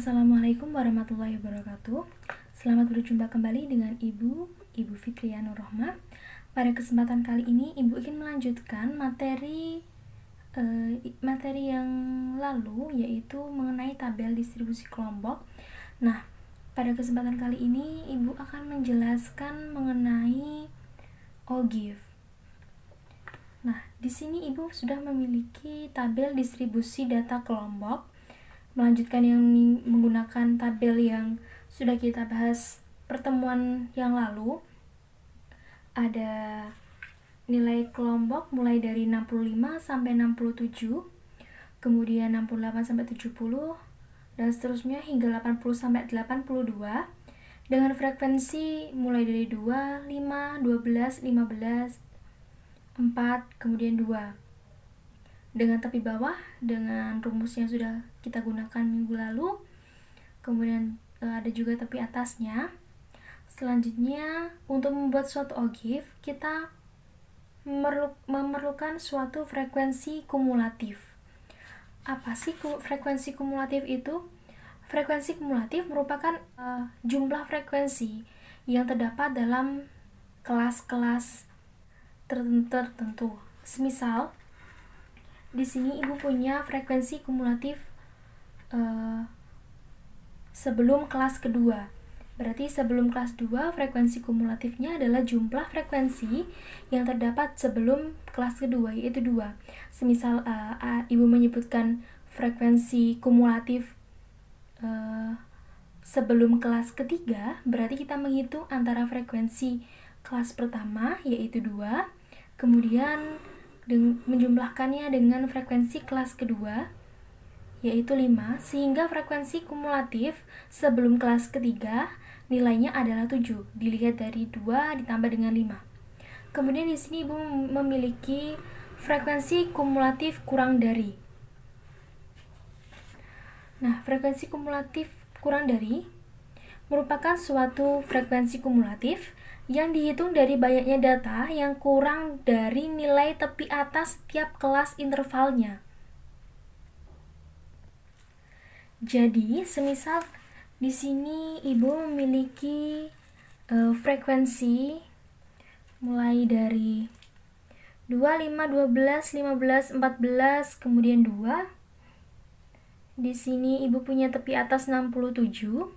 Assalamualaikum warahmatullahi wabarakatuh. Selamat berjumpa kembali dengan Ibu Fikriya Nur Rohmah. Pada kesempatan kali ini Ibu ingin melanjutkan materi yang lalu, yaitu mengenai tabel distribusi kelompok. Nah, pada kesempatan kali ini Ibu akan menjelaskan mengenai ogive. Nah, di sini Ibu sudah memiliki tabel distribusi data kelompok. Melanjutkan yang menggunakan tabel yang sudah kita bahas pertemuan yang lalu. Ada nilai kelompok mulai dari 65 sampai 67, kemudian 68 sampai 70, dan seterusnya hingga 80 sampai 82, dengan frekuensi mulai dari 2, 5, 12, 15, 4, kemudian 2. Dengan tepi bawah, dengan rumus yang sudah kita gunakan minggu lalu. Kemudian ada juga tepi atasnya. Selanjutnya, untuk membuat suatu ogive, kita memerlukan suatu frekuensi kumulatif. Apa sih frekuensi kumulatif itu? Frekuensi kumulatif merupakan jumlah frekuensi yang terdapat dalam kelas-kelas tertentu. Semisal, di sini Ibu punya frekuensi kumulatif sebelum kelas kedua. Berarti sebelum kelas 2, frekuensi kumulatifnya adalah jumlah frekuensi yang terdapat sebelum kelas kedua, yaitu 2. Semisal Ibu menyebutkan frekuensi kumulatif sebelum kelas ketiga, berarti kita menghitung antara frekuensi kelas pertama, yaitu 2, kemudian menjumlahkannya dengan frekuensi kelas kedua, yaitu 5, sehingga frekuensi kumulatif sebelum kelas ketiga nilainya adalah 7, dilihat dari 2 ditambah dengan 5. Kemudian di sini Ibu memiliki frekuensi kumulatif kurang dari. Nah, frekuensi kumulatif kurang dari merupakan suatu frekuensi kumulatif yang dihitung dari banyaknya data yang kurang dari nilai tepi atas setiap kelas intervalnya. Jadi, semisal di sini Ibu memiliki frekuensi mulai dari 2, 5, 12, 15, 14, kemudian 2. Di sini Ibu punya tepi atas 67.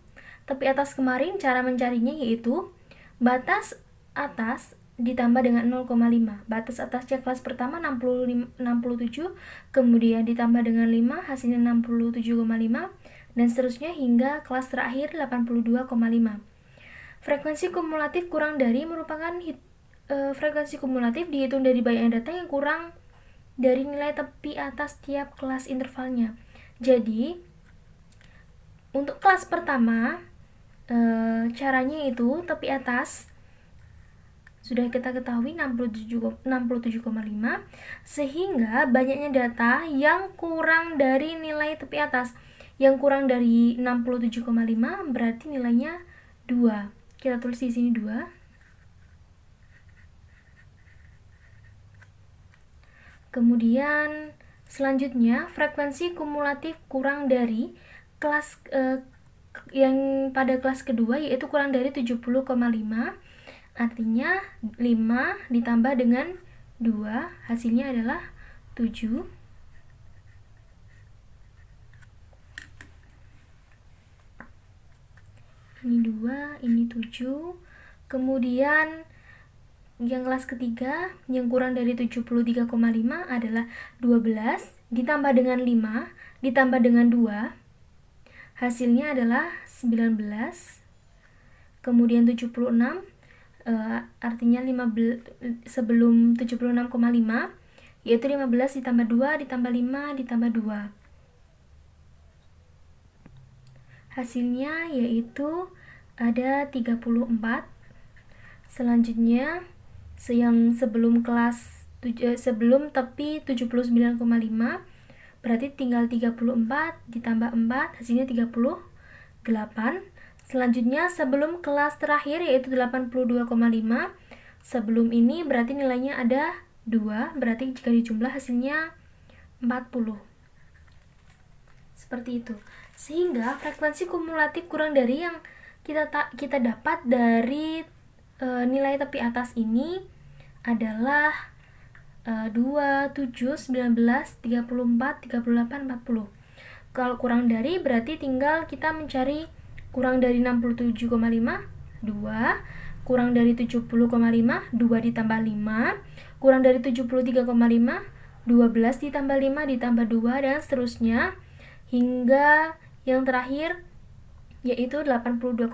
Tepi atas kemarin cara mencarinya yaitu batas atas ditambah dengan 0,5. Batas atasnya kelas pertama 67, kemudian ditambah dengan 5, hasilnya 67,5, dan seterusnya hingga kelas terakhir 82,5. Frekuensi kumulatif kurang dari merupakan frekuensi kumulatif dihitung dari banyaknya data yang kurang dari nilai tepi atas tiap kelas intervalnya. Jadi, untuk kelas pertama, caranya itu tepi atas sudah kita ketahui 67,5, sehingga banyaknya data yang kurang dari nilai tepi atas. Yang kurang dari 67,5 berarti nilainya 2. Kita tulis di sini 2. Kemudian selanjutnya frekuensi kumulatif kurang dari kelas yang pada kelas kedua, yaitu kurang dari 70,5. Artinya 5 ditambah dengan 2, hasilnya adalah 7. Ini 2, ini 7. Kemudian yang kelas ketiga yang kurang dari 73,5 adalah 12 ditambah dengan 5 ditambah dengan 2, hasilnya adalah 19. Kemudian 76, artinya 15 sebelum 76,5, yaitu 15 ditambah 2 ditambah 5 ditambah 2. Hasilnya yaitu ada 34. Selanjutnya yang sebelum sebelum tepi 79,5, berarti tinggal 34 ditambah 4, hasilnya 38. Selanjutnya sebelum kelas terakhir yaitu 82,5. Sebelum ini berarti nilainya ada 2, berarti jika dijumlah hasilnya 40. Seperti itu. Sehingga frekuensi kumulatif kurang dari yang kita dapat dari nilai tepi atas ini adalah 2, 7, 19, 34, 38, 40. Kalau kurang dari berarti tinggal kita mencari kurang dari 67,5, 2, kurang dari 70,5, 2 ditambah 5, kurang dari 73,5, 12 ditambah 5 ditambah 2, dan seterusnya hingga yang terakhir yaitu 82,5,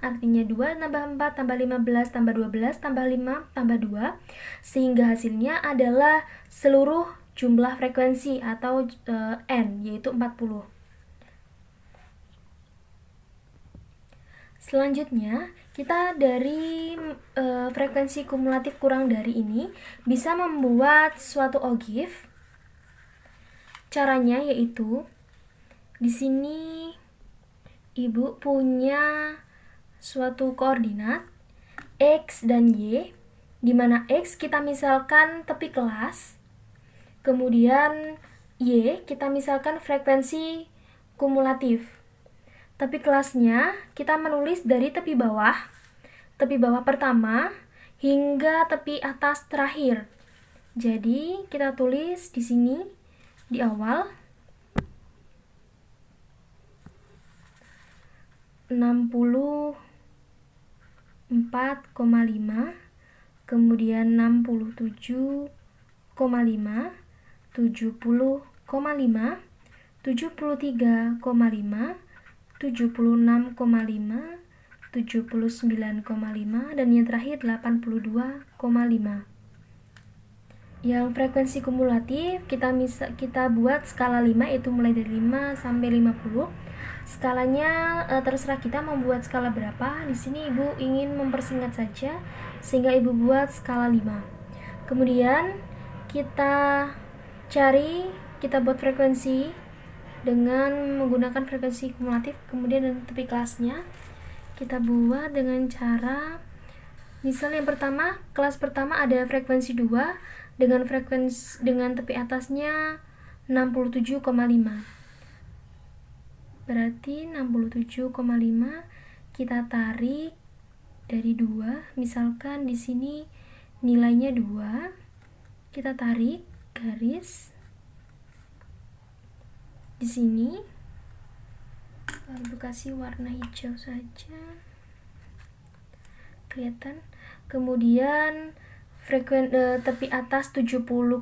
artinya 2 tambah 4 tambah 15 tambah 12 tambah 5 tambah 2, sehingga hasilnya adalah seluruh jumlah frekuensi atau N, yaitu 40. Selanjutnya, kita dari frekuensi kumulatif kurang dari ini bisa membuat suatu ogive. Caranya yaitu di sini Ibu punya suatu koordinat X dan Y, di mana X kita misalkan tepi kelas, kemudian Y kita misalkan frekuensi kumulatif. Tepi kelasnya kita menulis dari tepi bawah pertama hingga tepi atas terakhir. Jadi kita tulis di sini di awal 64,5, kemudian 67,5, 70,5, 73,5, 76,5, 79,5, dan yang terakhir 82,5. Yang frekuensi kumulatif kita buat skala 5, yaitu mulai dari 5 sampai 50. Skalanya terserah kita membuat skala berapa. Di sini Ibu ingin mempersingkat saja sehingga Ibu buat skala 5. Kemudian kita buat frekuensi dengan menggunakan frekuensi kumulatif, kemudian dengan tepi kelasnya kita buat dengan cara, misalnya yang pertama, kelas pertama ada frekuensi 2 dengan tepi atasnya 67,5. Berarti 67,5 kita tarik dari 2, misalkan di sini nilainya 2, kita tarik garis di sini. Ibu kasih warna hijau saja, kelihatan. Kemudian tepi atas 70,5,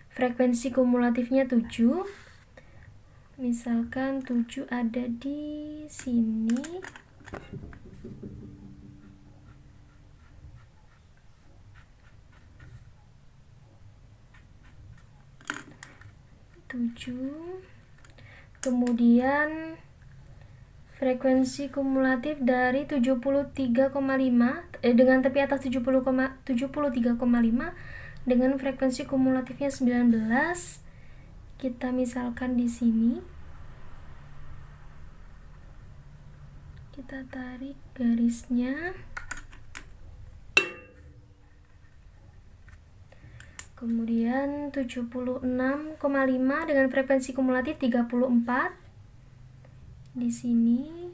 frekuensi kumulatifnya 7. Misalkan 7 ada di sini. Kemudian frekuensi kumulatif dari 73,5 dengan tepi atas 73,5 dengan frekuensi kumulatifnya 19. Kita misalkan di sini. Kita tarik garisnya. Kemudian 76,5 dengan frekuensi kumulatif 34. Di sini.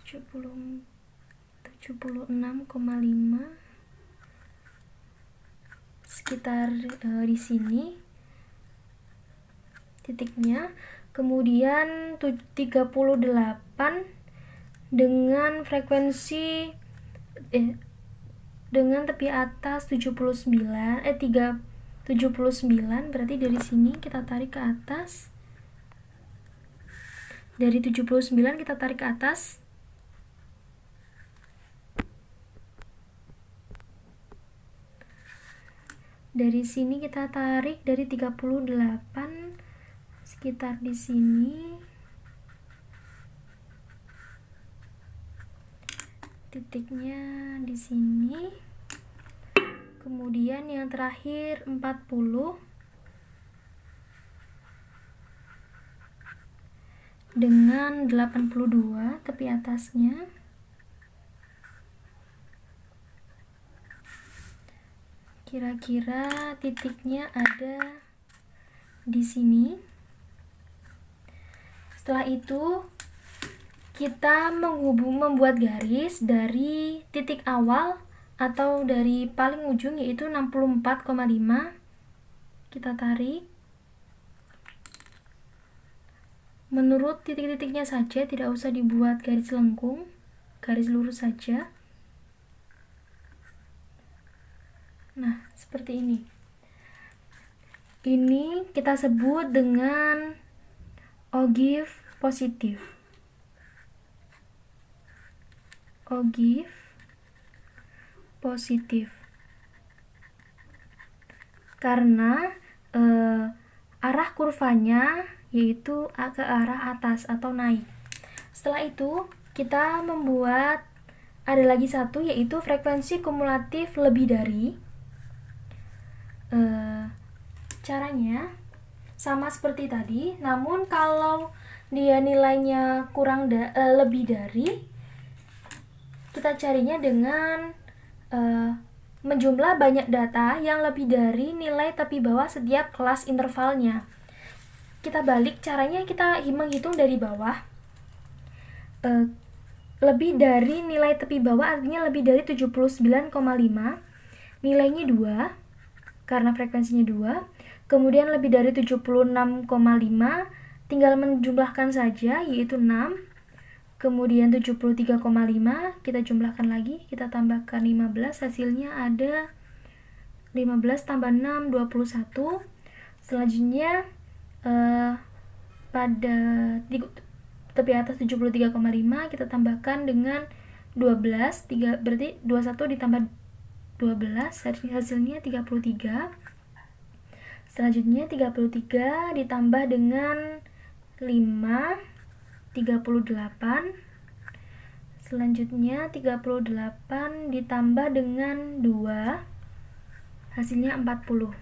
Tujuh puluh 76,5 sekitar di sini titiknya. Kemudian 38 dengan frekuensi dengan tepi atas 79, berarti dari sini kita tarik ke atas. Dari 79 kita tarik ke atas. Dari sini kita tarik dari 38 sekitar di sini. Titiknya di sini. Kemudian yang terakhir 40 dengan 82 tepi atasnya. Kira-kira titiknya ada di sini. Setelah itu kita membuat garis dari titik awal atau dari paling ujung, yaitu 64,5. Kita tarik menurut titik-titiknya saja, tidak usah dibuat garis lengkung, garis lurus saja. Nah, seperti ini. Ini kita sebut dengan ogive positif. Ogive positif. Karena arah kurvanya yaitu ke arah atas atau naik. Setelah itu kita membuat ada lagi satu, yaitu frekuensi kumulatif lebih dari. Caranya sama seperti tadi, namun kalau dia nilainya lebih dari, kita carinya dengan menjumlah banyak data yang lebih dari nilai tepi bawah setiap kelas intervalnya. Kita balik caranya, kita menghitung dari bawah. Lebih dari nilai tepi bawah artinya lebih dari 79,5, nilainya 2 karena frekuensinya 2. Kemudian lebih dari 76,5, tinggal menjumlahkan saja, yaitu 6. Kemudian 73,5, kita jumlahkan lagi, kita tambahkan 15, hasilnya ada 15 tambah 6, 21. Selanjutnya pada tepi atas 73,5 kita tambahkan dengan 12, berarti 21 ditambah 12, hasilnya 33. Selanjutnya 33 ditambah dengan 5, 38. Selanjutnya 38 ditambah dengan 2, hasilnya 40.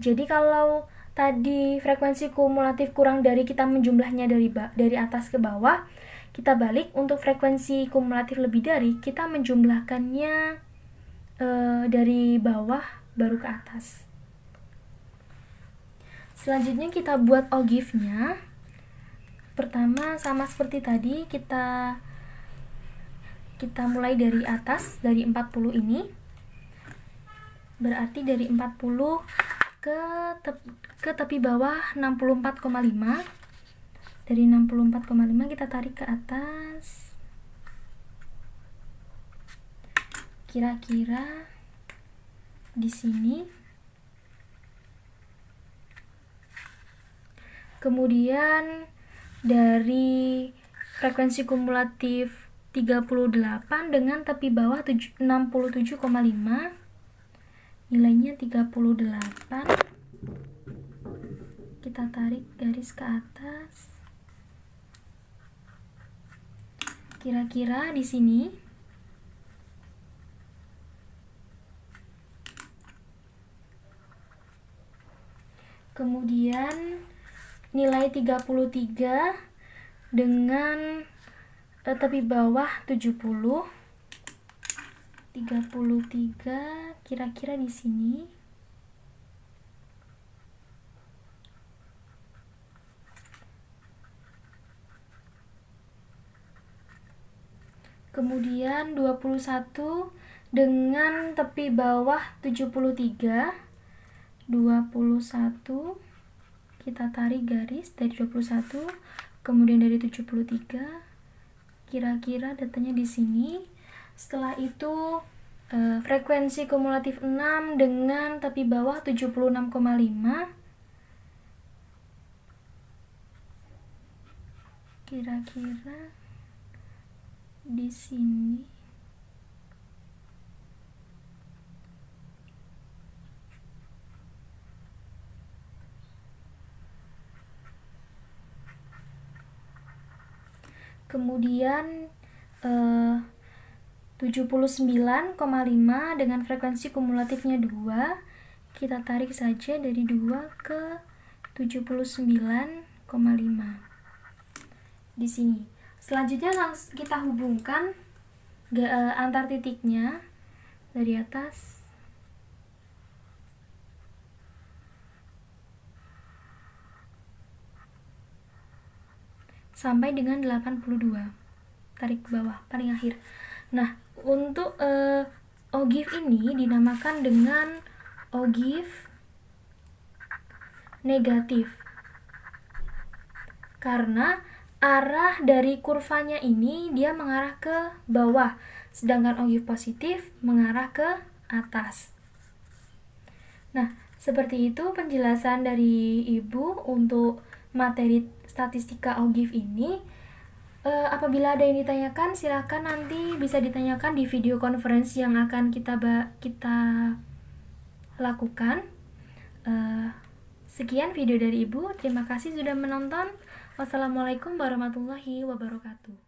Jadi kalau tadi frekuensi kumulatif kurang dari, kita menjumlahnya dari atas ke bawah, kita balik untuk frekuensi kumulatif lebih dari, kita menjumlahkannya dari bawah baru ke atas. Selanjutnya kita buat ogive-nya. Pertama sama seperti tadi, kita mulai dari atas, dari 40 ini. Berarti dari 40 ke tepi bawah 64,5. Dari 64,5 kita tarik ke atas. Kira-kira di sini. Kemudian dari frekuensi kumulatif 38 dengan tepi bawah 67,5, nilainya 38. Kita tarik garis ke atas. Kira-kira di sini. Kemudian nilai 33 dengan tepi bawah 70. 33 kira-kira di sini. Kemudian 21 dengan tepi bawah 73. 21 kita tarik garis dari 21, kemudian dari 73, kira-kira datanya di sini. Setelah itu frekuensi kumulatif 6 dengan tepi bawah 76,5, kira-kira di sini. Kemudian 79,5 dengan frekuensi kumulatifnya 2, kita tarik saja dari 2 ke 79,5 di sini. Selanjutnya langsung kita hubungkan antar titiknya dari atas. sampai dengan 82. Tarik ke bawah, paling akhir. Nah, untuk ogive ini dinamakan dengan ogive negatif. Karena arah dari kurvanya ini dia mengarah ke bawah, sedangkan ogive positif mengarah ke atas. Nah, seperti itu penjelasan dari Ibu untuk materi statistika ogive ini. Apabila ada yang ditanyakan, silakan nanti bisa ditanyakan di video konferensi yang akan kita lakukan. Sekian video dari Ibu. Terima kasih sudah menonton. Wassalamualaikum warahmatullahi wabarakatuh.